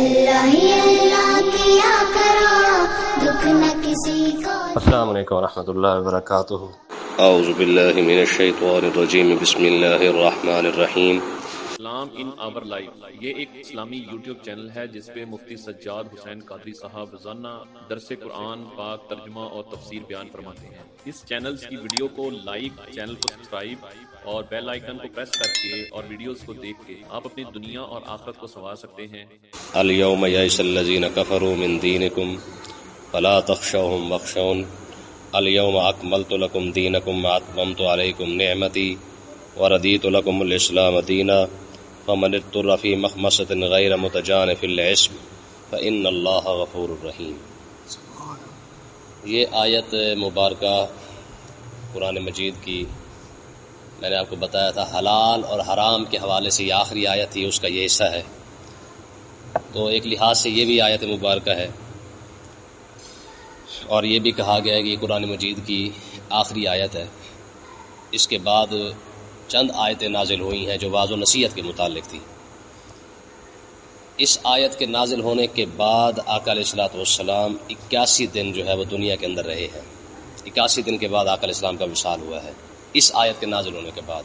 اللہ ہی اللہ کیا کرو، دکھ نہ کسی کو۔ السلام علیکم ورحمۃ اللہ وبرکاتہ۔ اعوذ باللہ من الشیطان الرجیم، بسم اللہ الرحمن الرحیم۔ اسلام ان آور لائف، یہ ایک اسلامی یوٹیوب چینل ہے جس پہ مفتی سجاد حسین قادری صاحب روزانہ درس قرآن پاک ترجمہ اور تفسیر بیان فرماتے ہیں۔ اس چینل کی ویڈیو کو لائک، چینل کو سبسکرائب اور بیل آئیکن کو پریس کر کے اور ویڈیوز کو دیکھ کے آپ اپنی دنیا اور آخرت کو سنوار سکتے ہیں۔ الیوم یئس الذین کفروا من دینکم فلا تخشوہم واخشون الیوم اکملت لکم دینکم واتممت علیکم نعمتی وردیت لکم الاسلام دینا فمن اضطر فی مخمصۃ غیر متجانف للإثم فإن اللہ غفور رحیم۔ یہ آیت مبارکہ قرآن مجید کی میں نے آپ کو بتایا تھا حلال اور حرام کے حوالے سے یہ آخری آیت تھی، اس کا یہ حصہ ہے، تو ایک لحاظ سے یہ بھی آیت مبارکہ ہے، اور یہ بھی کہا گیا ہے کہ یہ قرآن مجید کی آخری آیت ہے۔ اس کے بعد چند آیتیں نازل ہوئی ہیں جو وعظ و نصیحت کے متعلق تھی۔ اس آیت کے نازل ہونے کے بعد آقا علیہ الصلوۃ والسلام 81 دن جو ہے وہ دنیا کے اندر رہے ہیں۔ 81 دن کے بعد آقا علیہ السلام کا وصال ہوا ہے اس آیت کے نازل ہونے کے بعد۔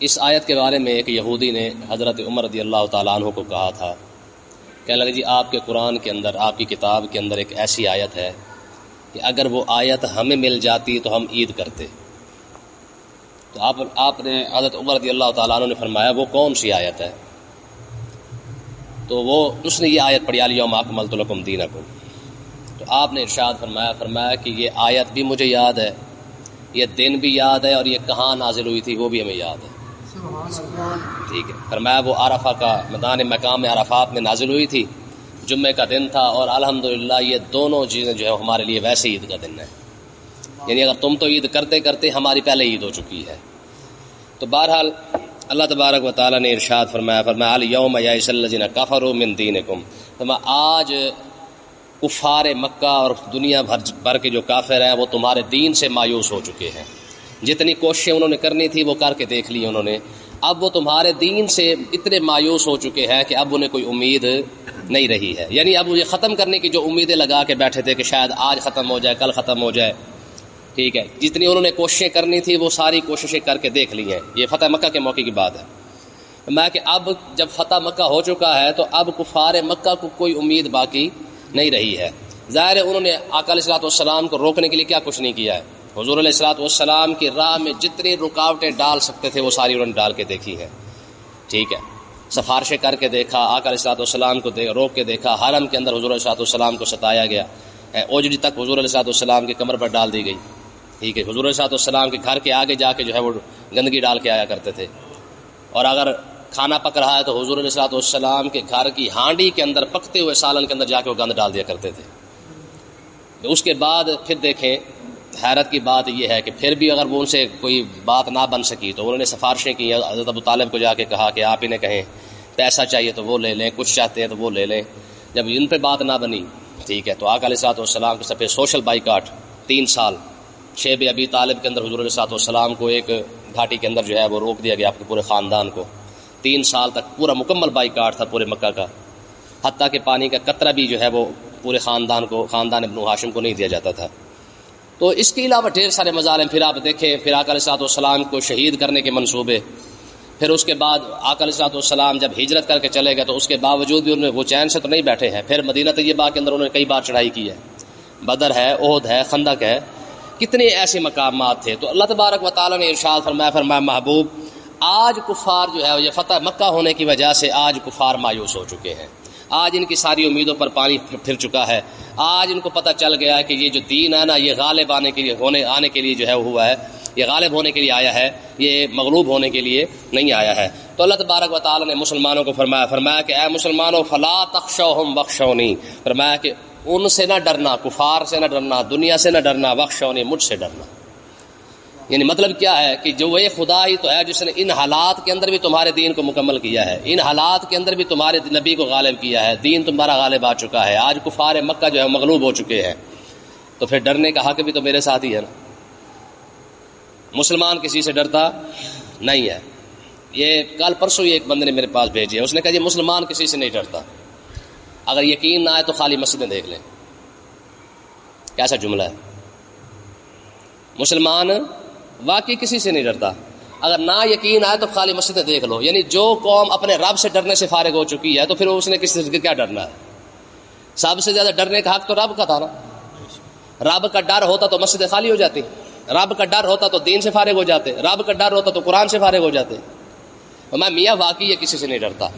اس آیت کے بارے میں ایک یہودی نے حضرت عمر رضی اللہ تعالیٰ عنہ کو کہا تھا، کہنے لگا جی آپ کے قرآن کے اندر، آپ کی کتاب کے اندر ایک ایسی آیت ہے کہ اگر وہ آیت ہمیں مل جاتی تو ہم عید کرتے۔ تو آپ نے حضرت عمر رضی اللہ تعالیٰ عنہ نے فرمایا وہ کون سی آیت ہے؟ تو اس نے یہ آیت پڑھی الیوم اکملت لکم دینکم۔ تو آپ نے ارشاد فرمایا کہ یہ آیت بھی مجھے یاد ہے، یہ دن بھی یاد ہے، اور یہ کہاں نازل ہوئی تھی وہ بھی ہمیں یاد ہے۔ ٹھیک ہے، فرمایا وہ عرفہ کا میدان مقام عرفات میں نازل ہوئی تھی، جمعے کا دن تھا، اور الحمدللہ یہ دونوں چیزیں جو ہے ہمارے لیے ویسے عید کا دن ہے، یعنی اگر تم تو عید کرتے کرتے ہماری پہلے عید ہو چکی ہے۔ تو بہرحال اللہ تبارک و تعالیٰ نے ارشاد فرمایا الیوم یئس الذین کفروا من دینکم، فرمایا آج کفار مکہ اور دنیا بھر کے جو کافر ہیں وہ تمہارے دین سے مایوس ہو چکے ہیں۔ جتنی کوششیں انہوں نے کرنی تھی وہ کر کے دیکھ لی انہوں نے، اب وہ تمہارے دین سے اتنے مایوس ہو چکے ہیں کہ اب انہیں کوئی امید نہیں رہی ہے، یعنی اب یہ ختم کرنے کی جو امیدیں لگا کے بیٹھے تھے کہ شاید آج ختم ہو جائے، کل ختم ہو جائے، ٹھیک ہے، جتنی انہوں نے کوششیں کرنی تھی وہ ساری کوششیں کر کے دیکھ لی ہیں۔ یہ فتح مکہ کے موقع کی بات ہے، میں کہ اب جب فتح مکہ ہو چکا ہے تو اب کفار مکہ کو کوئی امید باقی نہیں رہی ہے۔ ظاہر ہے انہوں نے آقا علیہ الصلوۃ والسلام کو روکنے کے لیے کیا کچھ نہیں کیا ہے، حضور علیہ الصلوۃ والسلام کی راہ میں جتنی رکاوٹیں ڈال سکتے تھے وہ ساری انہوں نے ڈال کے دیکھی ہیں، ٹھیک ہے، سفارشیں کر کے دیکھا، آقا علیہ الصلوۃ والسلام کو روک کے دیکھا، حرم کے اندر حضور علیہ الصلوۃ والسلام کو ستایا گیا، اوجڑی تک حضور علیہ الصلوۃ والسلام کی کمر پر ڈال دی گئی، ٹھیک ہے، حضور علیہ الصلوۃ والسلام کے گھر کے آگے جا کے جو ہے وہ گندگی ڈال کے آیا کرتے تھے، اور اگر کھانا پک رہا ہے تو حضور علیہ الصلوۃ والسلام کے گھر کی ہانڈی کے اندر پکتے ہوئے سالن کے اندر جا کے وہ گند ڈال دیا کرتے تھے۔ اس کے بعد پھر دیکھیں حیرت کی بات یہ ہے کہ پھر بھی اگر وہ ان سے کوئی بات نہ بن سکی تو انہوں نے سفارشیں کی، حضرت ابو طالب کو جا کے کہا کہ آپ انہیں کہیں پیسہ چاہیے تو وہ لے لیں، کچھ چاہتے ہیں تو وہ لے لیں۔ جب ان پہ بات نہ بنی، ٹھیک ہے، تو آقا علیہ الصلوۃ والسلام کے سب سوشل بائیکاٹ 3 سال شیب ابی طالب کے اندر حضور علیہ الصلوۃ والسلام کو ایک گھاٹی کے اندر جو ہے وہ روک دیا گیا، آپ کے پورے خاندان کو 3 سال تک پورا مکمل بائیکاٹ تھا پورے مکہ کا، حتیٰ کہ پانی کا قطرہ بھی جو ہے وہ پورے خاندان بنو ہاشم کو نہیں دیا جاتا تھا۔ تو اس کے علاوہ ڈھیر سارے مظالم، پھر آپ دیکھیں پھر آقا علیہ الصلوۃ والسلام کو شہید کرنے کے منصوبے، پھر اس کے بعد آقا علیہ الصلوۃ والسلام جب ہجرت کر کے چلے گئے تو اس کے باوجود بھی انہوں نے وہ چین سے تو نہیں بیٹھے ہیں، پھر مدینہ طیبہ کے اندر انہوں نے کئی بار چڑھائی کی ہے، بدر ہے، احد ہے، خندق ہے، کتنے ایسے مقامات تھے۔ تو اللہ تبارک و تعالیٰ نے ارشاد فرمایا محبوب آج کفار جو ہے یہ فتح مکہ ہونے کی وجہ سے آج کفار مایوس ہو چکے ہیں، آج ان کی ساری امیدوں پر پانی پھر چکا ہے، آج ان کو پتہ چل گیا ہے کہ یہ جو دین ہے نا یہ غالب آنے کے لیے جو ہے ہوا ہے، یہ غالب ہونے کے لیے آیا ہے، یہ مغلوب ہونے کے لیے نہیں آیا ہے۔ تو اللہ تبارک و تعالیٰ نے مسلمانوں کو فرمایا کہ اے مسلمانوں فلا تخشوہم واخشونی، فرمایا کہ ان سے نہ ڈرنا، کفار سے نہ ڈرنا، دنیا سے نہ ڈرنا، واخشونی مجھ سے ڈرنا۔ یعنی مطلب کیا ہے کہ جو وہ خدا ہی تو ہے جس نے ان حالات کے اندر بھی تمہارے دین کو مکمل کیا ہے، ان حالات کے اندر بھی تمہارے نبی کو غالب کیا ہے، دین تمہارا غالب آ چکا ہے، آج کفار مکہ جو ہے مغلوب ہو چکے ہیں، تو پھر ڈرنے کا حق بھی تو میرے ساتھ ہی ہے نا۔ مسلمان کسی سے ڈرتا نہیں ہے۔ یہ کل پرسوں ہی ایک بندے نے میرے پاس بھیجی ہے، اس نے کہا جی مسلمان کسی سے نہیں ڈرتا، اگر یقین نہ آئے تو خالی مسجدیں دیکھ لیں. کیسا جملہ ہے. مسلمان واقعی کسی سے نہیں ڈرتا. اگر نہ یقین آئے تو خالی مسجدیں دیکھ لو. یعنی جو قوم اپنے رب سے ڈرنے سے فارغ ہو چکی ہے تو پھر اس نے کسی سے کیا ڈرنا ہے. سب سے زیادہ ڈرنے کا حق تو رب کا تھا نا. رب کا ڈر ہوتا تو مسجدیں خالی ہو جاتی, رب کا ڈر ہوتا تو دین سے فارغ ہو جاتے, رب کا ڈر ہوتا تو قرآن سے فارغ ہو جاتے. میں میاں واقعی کسی سے نہیں ڈرتا.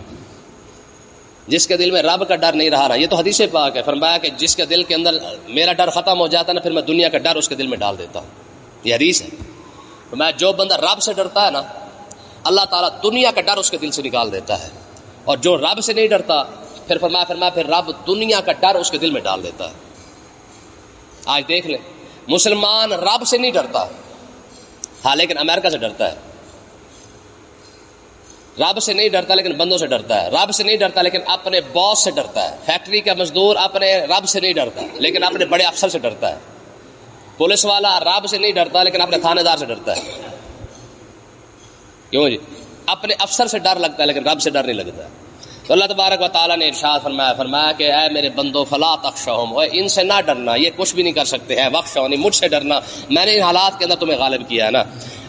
جس کے دل میں رب کا ڈر نہیں رہا نا, یہ تو حدیث پاک ہے, فرمایا کہ جس کے دل کے اندر میرا ڈر ختم ہو جاتا ہے نا, پھر میں دنیا کا ڈر اس کے دل میں ڈال دیتا ہوں. یہ حدیث ہے. میں جو بندہ رب سے ڈرتا ہے نا, اللہ تعالیٰ دنیا کا ڈر اس کے دل سے نکال دیتا ہے. اور جو رب سے نہیں ڈرتا پھر فرمایا پھر رب دنیا کا ڈر اس کے دل میں ڈال دیتا ہے. آج دیکھ لیں, مسلمان رب سے نہیں ڈرتا, ہاں لیکن امریکہ سے ڈرتا ہے. رب سے نہیں ڈرتا لیکن بندوں سے ڈرتا ہے. رب سے نہیں ڈرتا لیکن اپنے باس سے ڈرتا ہے. فیکٹری کا مزدور اپنے رب سے نہیں ڈرتا لیکن اپنے بڑے افسر سے ڈرتا ہے. پولیس والا رب سے نہیں ڈرتا لیکن اپنے تھانے دار سے ڈرتا ہے. کیوں جی؟ اپنے افسر سے ڈر لگتا ہے لیکن رب سے ڈر نہیں لگتا. تو اللہ تبارک و تعالیٰ نے ارشاد فرمایا کہ اے میرے بندو فلا تخشوہم, اور ان سے نہ ڈرنا, یہ کچھ بھی نہیں کر سکتے ہیں. وخشونی, مجھ سے ڈرنا, میں نے ان حالات کے اندر تمہیں غالب کیا ہے نا.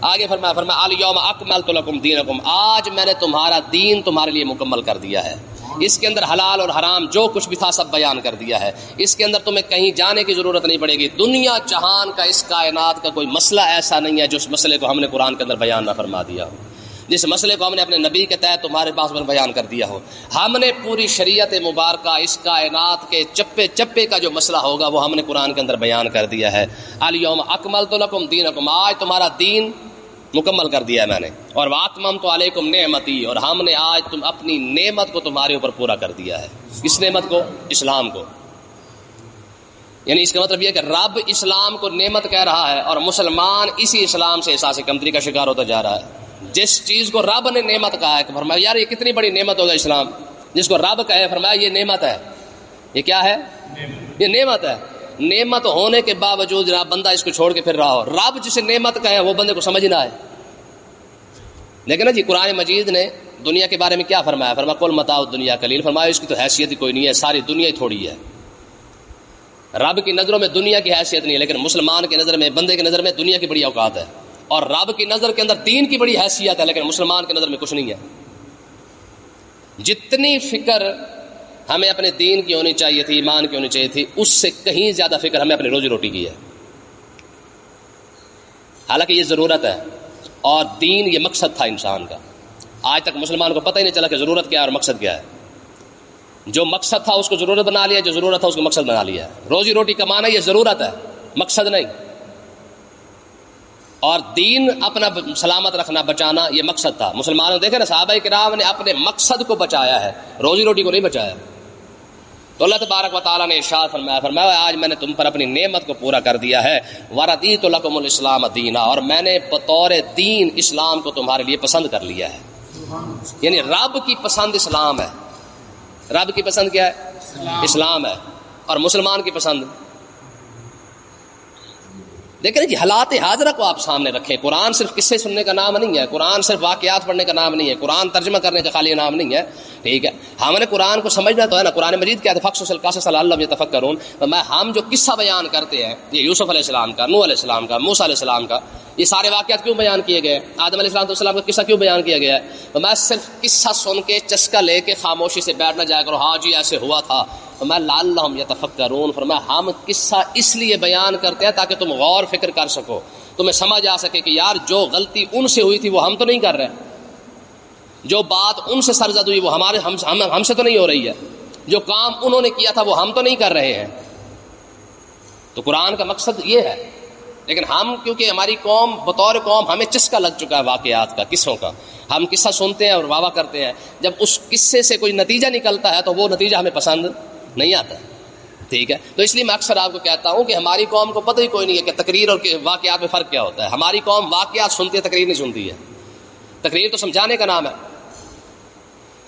آگے فرمایا الیوم اکملت لکم دینکم, آج میں نے تمہارا دین تمہارے لیے مکمل کر دیا ہے. اس کے اندر حلال اور حرام جو کچھ بھی تھا سب بیان کر دیا ہے. اس کے اندر تمہیں کہیں جانے کی ضرورت نہیں پڑے گی. دنیا جہان کا, اس کائنات کا کوئی مسئلہ ایسا نہیں ہے جس مسئلے کو ہم نے قرآن کے اندر بیان نہ فرما دیا ہو, جس مسئلے کو ہم نے اپنے نبی کے تحت تمہارے پاس پر بیان کر دیا ہو. ہم نے پوری شریعت مبارکہ, اس کائنات کے چپے چپے کا جو مسئلہ ہوگا وہ ہم نے قرآن کے اندر بیان کر دیا ہے. الیوم اکملت لکم دینکم, آج تمہارا دین مکمل کر دیا ہے میں نے. اور واتممت علیکم نعمتی, اور ہم نے آج تم اپنی نعمت کو تمہارے اوپر پورا کر دیا ہے. کس نعمت کو؟ اسلام کو. یعنی اس کا مطلب یہ کہ رب اسلام کو نعمت کہہ رہا ہے اور مسلمان اسی اسلام سے احساس کمتری کا شکار ہوتا جا رہا ہے. جس چیز کو رب نے نعمت کہا ہے کہ فرمایا یار یہ کتنی بڑی نعمت ہوگا اسلام, جس کو رب کہے فرمایا یہ نعمت ہے. یہ کیا ہے؟ یہ نعمت ہے. نعمت ہونے کے باوجود جناب بندہ اس کو چھوڑ کے پھر رہا ہو. رب جسے نعمت کہے وہ بندے کو سمجھ نہ آئے. لیکن نا جی قرآن مجید نے دنیا کے بارے میں کیا فرمایا؟ فرمایا قل متاع الدنیا قلیل, فرمایا اس کی تو حیثیت ہی کوئی نہیں ہے, ساری دنیا ہی تھوڑی ہے. رب کی نظروں میں دنیا کی حیثیت نہیں ہے, لیکن مسلمان کی نظر میں, بندے کی نظر میں دنیا کی بڑی اوقات ہے. اور رب کی نظر کے اندر دین کی بڑی حیثیت ہے, لیکن مسلمان کی نظر میں کچھ نہیں ہے. جتنی فکر ہمیں اپنے دین کی ہونی چاہیے تھی, ایمان کی ہونی چاہیے تھی, اس سے کہیں زیادہ فکر ہمیں اپنی روزی روٹی کی ہے. حالانکہ یہ ضرورت ہے اور دین یہ مقصد تھا انسان کا. آج تک مسلمان کو پتہ ہی نہیں چلا کہ ضرورت کیا ہے اور مقصد کیا ہے. جو مقصد تھا اس کو ضرورت بنا لیا, جو ضرورت تھا اس کو مقصد بنا لیا. روزی روٹی کمانا یہ ضرورت ہے, مقصد نہیں. اور دین اپنا سلامت رکھنا, بچانا یہ مقصد تھا. مسلمانوں دیکھیں نا, صحابہ کرام نے اپنے مقصد کو بچایا ہے, روزی روٹی کو نہیں بچایا. تو اللہ تبارک و تعالیٰ نے ارشاد فرمایا آج میں نے تم پر اپنی نعمت کو پورا کر دیا ہے. وردیت لکم الاسلام دینا, اور میں نے بطور دین اسلام کو تمہارے لیے پسند کر لیا ہے. یعنی رب کی پسند اسلام ہے. رب کی پسند کیا ہے؟ اسلام ہے. اور مسلمان کی پسند دیکھیں جی, حالات حاضرہ کو آپ سامنے رکھیں. قرآن صرف قصے سننے کا نام نہیں ہے, قرآن صرف واقعات پڑھنے کا نام نہیں ہے, قرآن ترجمہ کرنے کا خالی نام نہیں ہے. ٹھیک ہے, ہم نے قرآن کو سمجھنا تو ہے نا. قرآن مجید کیا ہے؟ فقصص القصص لعلہم یتفکرون. ہم جو قصہ بیان کرتے ہیں, یہ یوسف علیہ السلام کا, نوح علیہ السلام کا, موسیٰ علیہ السلام کا, یہ سارے واقعات کیوں بیان کیے گئے؟ آدم علیہ السلام کا قصہ کیوں بیان کیا گیا ہے؟ میں صرف قصہ سن کے چسکا لے کے خاموشی سے بیٹھ نہ جایا کرو, ہاں جی ایسے ہوا تھا. فرمایا لعلہم یتفکرون, فرمایا ہم قصہ اس لیے بیان کرتے ہیں تاکہ تم غور فکر کر سکو, تمہیں سمجھ آ سکے کہ یار جو غلطی ان سے ہوئی تھی وہ ہم تو نہیں کر رہے, جو بات ان سے سرزد ہوئی وہ ہم سے تو نہیں ہو رہی ہے, جو کام انہوں نے کیا تھا وہ ہم تو نہیں کر رہے ہیں. تو قرآن کا مقصد یہ ہے. لیکن ہم کیونکہ ہماری قوم بطور قوم ہمیں چسکا لگ چکا ہے واقعات کا, قصوں کا. ہم قصہ سنتے ہیں اور واہ واہ کرتے ہیں, جب اس قصے سے کوئی نتیجہ نکلتا ہے تو وہ نتیجہ ہمیں پسند نہیں آتا. ٹھیک ہے, تو اس لیے میں اکثر آپ کو کہتا ہوں کہ ہماری قوم کو پتہ ہی کوئی نہیں ہے کہ تقریر اور واقعات میں فرق کیا ہوتا ہے. ہماری قوم واقعات سنتی ہے, تقریر نہیں سنتی ہے. تقریر تو سمجھانے کا نام ہے.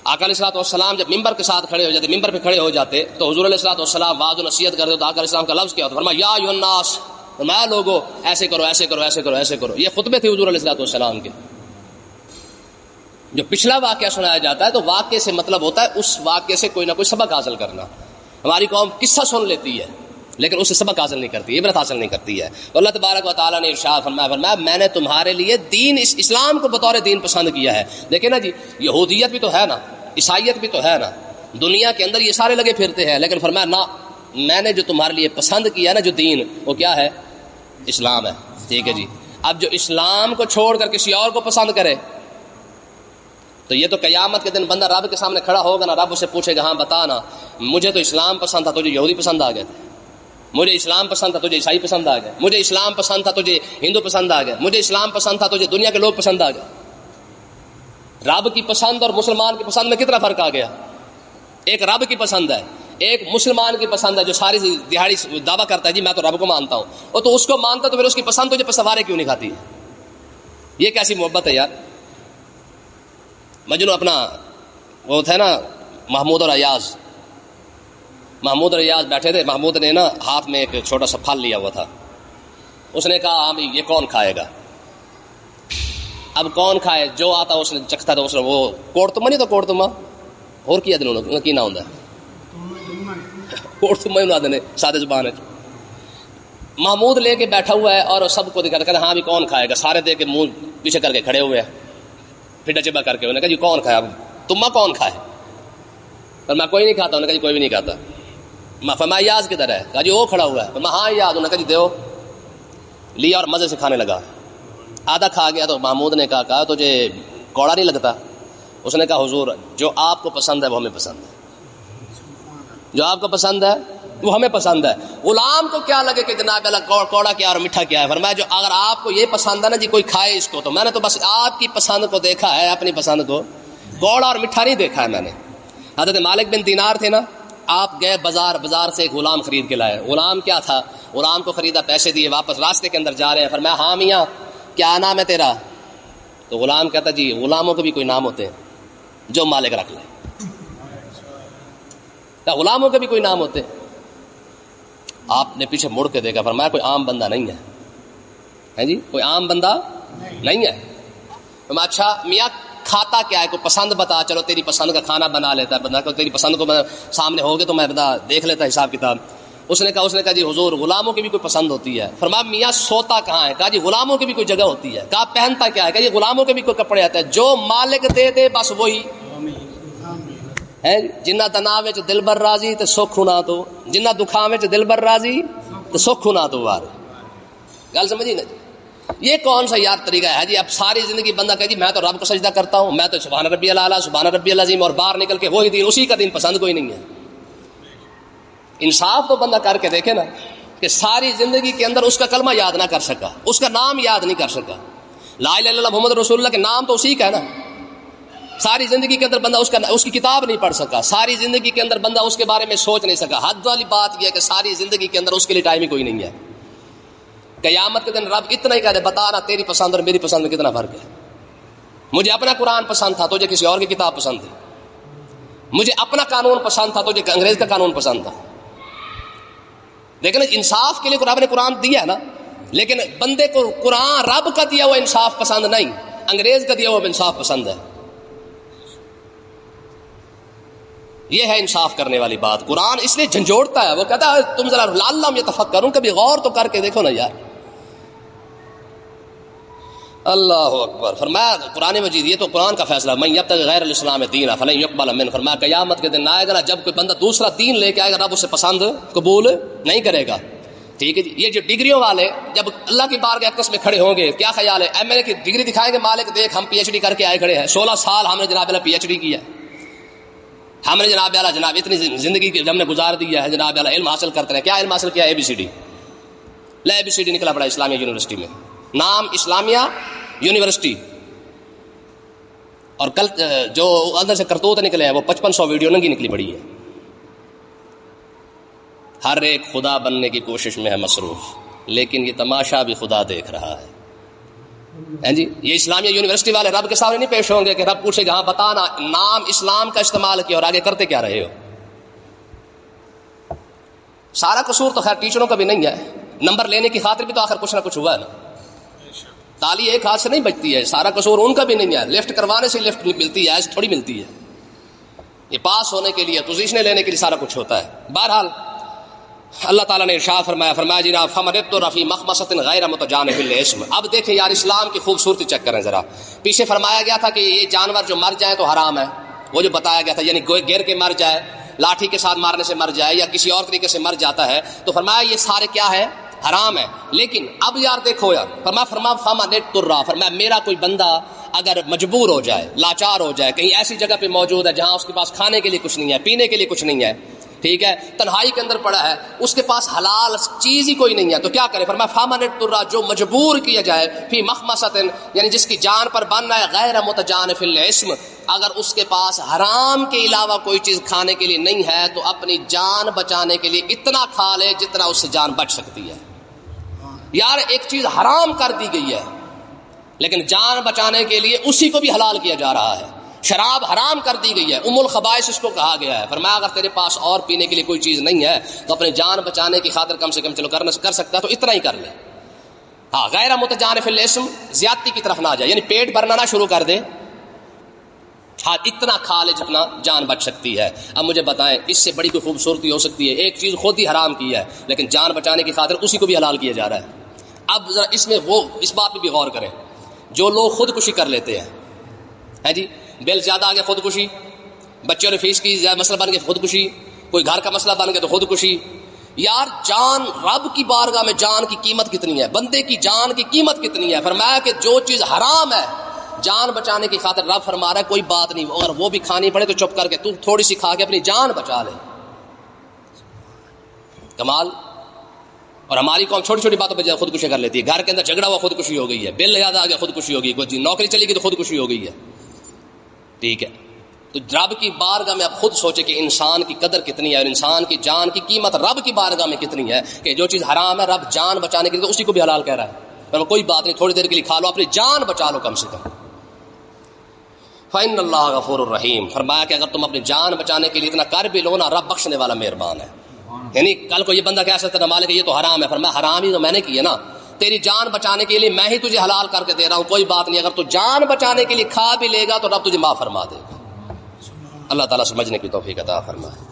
آقا علیہ الصلوۃ والسلام جب ممبر کے ساتھ کھڑے ہو جاتے, ممبر پہ کھڑے ہو جاتے, تو حضور علیہ الصلوۃ والسلام واعظ و نصیحت کرتے تو آقا علیہ السلام کا لفظ کیا ہوتا؟ فرمایا یا ایھا الناس, فرمایا لوگو ایسے کرو ایسے کرو ایسے کرو ایسے کرو. یہ خطبے تھے حضور علیہ الصلوۃ والسلام کے. جو پچھلا واقعہ سنایا جاتا ہے تو واقعے سے مطلب ہوتا ہے اس واقعے سے کوئی نہ کوئی سبق حاصل کرنا. ہماری قوم قصہ سن لیتی ہے لیکن اس سے سبق حاصل نہیں کرتی، عبرت حاصل نہیں کرتی ہے. اللہ تبارک و تعالیٰ نے ارشاد فرمایا میں نے تمہارے لیے دین اسلام کو بطور دین پسند کیا ہے. دیکھیں نا جی، یہودیت بھی تو ہے نا، عیسائیت بھی تو ہے نا، دنیا کے اندر یہ سارے لگے پھرتے ہیں، لیکن فرمایا نہ، میں نے جو تمہارے لیے پسند کیا نا جو دین، وہ کیا ہے؟ اسلام ہے. ٹھیک ہے جی. اب جو اسلام کو چھوڑ کر کسی اور کو پسند کرے تو یہ تو قیامت کے دن بندہ رب کے سامنے کھڑا ہوگا نا، رب اسے پوچھے گا ہاں بتا نا، مجھے تو اسلام پسند تھا تجھے یہودی پسند آ گئے، مجھے اسلام پسند تھا تجھے عیسائی پسند آ گئے، مجھے اسلام پسند تھا تجھے ہندو پسند آ گئے، مجھے اسلام پسند تھا تجھے دنیا کے لوگ پسند آ گئے. رب کی پسند اور مسلمان کی پسند میں کتنا فرق آ گیا؟ ایک رب کی پسند ہے، ایک مسلمان کی پسند ہے جو ساری دہاڑی دعویٰ کرتا ہے جی میں تو رب کو مانتا ہوں، اور تو اس کو مانتا تو پھر اس کی پسند تجھے سوارے کیوں نہیں کھاتی؟ یہ کیسی محبت ہے یار. مجنو اپنا وہ تھے نا محمود اور ایاز بیٹھے تھے. محمود نے نا ہاتھ میں ایک چھوٹا سا پھل لیا ہوا تھا. اس نے کہا ہاں یہ کون کھائے گا؟ اب کون کھائے؟ جو آتا اس نے چکھتا تھا. اس نے وہ کوڑتما نہیں تو کوڑتما اور کیا دنوں کی نہ ہوں کوڑتما ہی نے سادے زبان ہے. محمود لے کے بیٹھا ہوا ہے اور سب کو دکھا کر ہاں بھی کون کھائے گا. سارے دے کے منہ پیچھے کر کے کھڑے ہوئے ہیں پھر ڈچبا کر کے. انہوں نے کہا جی کون کھایا؟ تما کون کھائے؟ اور میں کوئی نہیں کھاتا. انہوں نے کہا جی کوئی بھی نہیں کھاتا. فرمایا یاز کدھر ہے؟ کہا جی وہ کھڑا ہوا ہے. ہاں یاد. انہوں نے کہا جی دیو. لیا اور مزے سے کھانے لگا. آدھا کھا گیا تو محمود نے کہا تجھے کوڑا نہیں لگتا؟ اس نے کہا حضور جو آپ کو پسند ہے وہ ہمیں پسند ہے، جو آپ کو پسند ہے وہ ہمیں پسند ہے. غلام کو کیا لگے کہ جناب اللہ کوڑا کیا اور میٹھا کیا ہے. فرمایا جو اگر آپ کو یہ پسند ہے نا جی کوئی کھائے اس کو، تو میں نے تو بس آپ کی پسند کو دیکھا ہے، اپنی پسند کو. کوڑا اور میٹھا نہیں دیکھا ہے میں نے. حضرت مالک بن دینار تھے نا، آپ گئے بازار سے ایک غلام خرید کے لائے. غلام کیا تھا؟ غلام کو خریدا، پیسے دیے، واپس راستے کے اندر جا رہے ہیں. فرمایا ہاں میاں کیا نام ہے تیرا؟ تو غلام کہتا جی غلاموں کے بھی کوئی نام ہوتے ہیں جو مالک رکھ لے. غلاموں کے بھی کوئی نام ہوتے ہیں. آپ نے پیچھے مڑ کے دیکھا. فرمایا کوئی عام بندہ نہیں ہے جی، کوئی عام بندہ نہیں ہے. فرمایا اچھا میاں کھاتا کیا ہے؟ کوئی پسند بتا. چلو تیری پسند کا کھانا بنا لیتا ہے بندہ، تیری پسند کو سامنے ہوگے تو میں بندہ دیکھ لیتا حساب کتاب. اس نے کہا جی حضور غلاموں کی بھی کوئی پسند ہوتی ہے. فرمایا میاں سوتا کہاں ہے؟ کہا جی غلاموں کی بھی کوئی جگہ ہوتی ہے. کہا پہنتا کیا ہے؟ کہا جی غلاموں کے بھی کوئی کپڑے آتے ہیں، جو مالک دے دے بس وہی ہے. جنہ تنا وچ دل بر راضی تے سکھ ہونا تو، جنہ دکھاں وچ دل بر راضی تے سکھ ہونا تو. وار گل سمجھی نا جی؟ یہ کون سا یار طریقہ ہے جی؟ اب ساری زندگی بندہ کہے جی میں تو رب کو سجدہ کرتا ہوں، میں تو سبحان ربی الاعلیٰ سبحان ربی العظیم، اور باہر نکل کے وہی دین اسی کا دین پسند کوئی نہیں ہے. انصاف تو بندہ کر کے دیکھے نا کہ ساری زندگی کے اندر اس کا کلمہ یاد نہ کر سکا، اس کا نام یاد نہیں کر سکا. لا الہ الا اللہ محمد رسول اللہ کے نام تو اسی کا ہے نا. ساری زندگی کے اندر بندہ اس کی کتاب نہیں پڑھ سکا. ساری زندگی کے اندر بندہ اس کے بارے میں سوچ نہیں سکا. حد والی بات یہ ہے کہ ساری زندگی کے اندر اس کے لیے ٹائم ہی کوئی نہیں ہے. قیامت کے دن رب اتنا ہی کہہ دے بتا نا تیری پسند اور میری پسند میں کتنا فرق ہے. مجھے اپنا قرآن پسند تھا، تجھے کسی اور کی کتاب پسند تھی. مجھے اپنا قانون پسند تھا، تجھے انگریز کا قانون پسند تھا. لیکن انصاف کے لیے رب نے قرآن دیا ہے نا، لیکن بندے کو قرآن رب کا دیا ہوا انصاف پسند نہیں، انگریز کا دیا ہوا انصاف پسند ہے. یہ ہے انصاف کرنے والی بات. قرآن اس لیے جھنجھوڑتا ہے، وہ کہتا ہے تم ذرا لعلہم یتفکرون، کبھی غور تو کر کے دیکھو نا یار. اللہ اکبر. فرمایا قرآن مجید یہ تو قرآن کا فیصلہ، من یبتغی غیر الاسلام دینا فلن یقبل منہ. فرمایا قیامت کے دن آئے گا نا جب کوئی بندہ دوسرا دین لے کے آئے گا رب اسے پسند قبول نہیں کرے گا. ٹھیک ہے جی. یہ جو ڈگریوں والے جب اللہ کی بارگاہ اقدس میں کھڑے ہوں گے کیا خیال ہے؟ ایم اے کی ڈگری دکھائیں گے مالک دیکھ ہم پی ایچ ڈی کر کے آئے کھڑے ہیں، 16 سال ہم نے جناب اللہ پی ایچ ڈی کیا، ہم نے جناب اللہ جناب اتنی زندگی کی ہم نے گزار دی ہے جناب اللہ علم حاصل کرتے ہیں. کیا علم حاصل کیا؟ ABCD. لا ABCD نکلا پڑا اسلامیہ یونیورسٹی میں، نام اسلامیہ یونیورسٹی. اور کل جو اندر سے کرتوت نکلے ہیں وہ 5500 ویڈیو ننگی نکلی پڑی ہے. ہر ایک خدا بننے کی کوشش میں ہے مصروف، لیکن یہ تماشا بھی خدا دیکھ رہا ہے. جی یہ اسلامیہ یونیورسٹی والے رب کے سامنے نہیں پیش ہوں گے کہ رب پوچھے گا ہاں بتانا نام اسلام کا استعمال کیا اور آگے کرتے کیا رہے ہو. سارا قصور تو خیر ٹیچروں کا بھی نہیں ہے، نمبر لینے کی خاطر بھی تو آخر کچھ نہ کچھ ہوا ہے نا. تالی ایک ہاتھ سے نہیں بجتی ہے، سارا قصور ان کا بھی نہیں ہے. لفٹ کروانے سے لفٹ ملتی ہے، ایسے تھوڑی ملتی ہے. یہ پاس ہونے کے لیے، پوزیشنیں لینے کے لیے سارا کچھ ہوتا ہے۔ بہرحال اللہ تعالیٰ نے ارشاد فرمایا جی فمن اضطر فی مخمصۃ غیر متجانف للإثم۔ اب دیکھیں یار اسلام کی خوبصورتی چیک کریں ذرا۔ پیچھے فرمایا گیا تھا کہ یہ جانور جو مر جائیں تو حرام ہے، وہ جو بتایا گیا تھا، یعنی گر کے مر جائے، لاٹھی کے ساتھ مارنے سے مر جائے یا کسی اور طریقے سے مر جاتا ہے، تو فرمایا یہ سارے کیا ہے؟ حرام ہے۔ لیکن اب یار دیکھو یار، فرمایا فمن اضطر، فرمایا میرا کوئی بندہ اگر مجبور ہو جائے، لاچار ہو جائے، کہیں ایسی جگہ پہ موجود ہے جہاں اس کے پاس کھانے کے لیے کچھ نہیں ہے، پینے کے لیے کچھ نہیں ہے، ٹھیک ہے، تنہائی کے اندر پڑا ہے، اس کے پاس حلال چیز ہی کوئی نہیں ہے، تو کیا کرے؟ فرمایا فمن اضطر، جو مجبور کیا جائے، فی مخمصۃ، یعنی جس کی جان پر بننا ہے، غیر متجانف للإثم، اگر اس کے پاس حرام کے علاوہ کوئی چیز کھانے کے لیے نہیں ہے تو اپنی جان بچانے کے لیے اتنا کھا لے جتنا اس سے جان بچ سکتی ہے۔ یار ایک چیز حرام کر دی گئی ہے لیکن جان بچانے کے لیے اسی کو بھی حلال کیا جا رہا ہے۔ شراب حرام کر دی گئی ہے، ام الخبائث اس کو کہا گیا ہے۔ فرمایا اگر تیرے پاس اور پینے کے لیے کوئی چیز نہیں ہے تو اپنی جان بچانے کی خاطر کم سے کم چلو کر سکتا ہے تو اتنا ہی کر لے۔ ہاں، غیر متجانف للإثم، زیادتی کی طرف نہ جائے، یعنی پیٹ بھرنا نہ شروع کر دے، ہاں اتنا کھا لے جتنا جان بچ سکتی ہے۔ اب مجھے بتائیں اس سے بڑی کوئی خوبصورتی ہو سکتی ہے؟ ایک چیز خود ہی حرام کی ہے لیکن جان بچانے کی خاطر اسی کو بھی حلال کیا جا رہا ہے۔ اب ذرا اس میں اس بات پہ بھی غور کریں، جو لوگ خودکشی کر لیتے ہیں جی، بل زیادہ آ گیا خودکشی، بچوں نے فیس کی مسئلہ بن گیا خودکشی، کوئی گھر کا مسئلہ بن گیا تو خودکشی۔ یار جان، رب کی بارگاہ میں جان کی قیمت کتنی ہے، بندے کی جان کی قیمت کتنی ہے؟ فرمایا کہ جو چیز حرام ہے جان بچانے کی خاطر رب فرما رہا ہے کوئی بات نہیں، اگر وہ بھی کھانی پڑے تو چپ کر کے تو تھوڑی سی کھا کے اپنی جان بچا لے۔ کمال۔ اور ہماری قوم چھوٹی چھوٹی باتوں پہ خودکشی کر لیتی ہے، گھر کے اندر جھگڑا ہوا خودکشی ہو گئی ہے، بل یاد آ گیا خودکشی ہو گئی، کوئی نوکری چلی گئی تو خودکشی ہو گئی ہے، ٹھیک ہے۔ تو رب کی بارگاہ میں اب خود سوچے کہ انسان کی قدر کتنی ہے اور انسان کی جان کی قیمت رب کی بارگاہ میں کتنی ہے، کہ جو چیز حرام ہے رب جان بچانے کے لیے تو اسی کو بھی حلال کہہ رہا ہے۔ کوئی بات نہیں، تھوڑی دیر کے لیے کھا لو، اپنی جان بچا لو کم سے کم۔ فإن اللہ غفور الرحیم، فرمایا کہ اگر تم اپنی جان بچانے کے لیے اتنا کر بھی لو نا، رب بخشنے والا مہربان ہے۔ یعنی کل کو یہ بندہ کہہ سکتا ہے مالک یہ تو حرام ہے، فرمایا حرام ہی تو میں نے کی ہے نا، تیری جان بچانے کے لیے میں ہی تجھے حلال کر کے دے رہا ہوں، کوئی بات نہیں، اگر تو جان بچانے کے لیے کھا بھی لے گا تو رب تجھے معاف فرما دے گا۔ اللہ تعالیٰ سمجھنے کی توفیق عطا فرمائے۔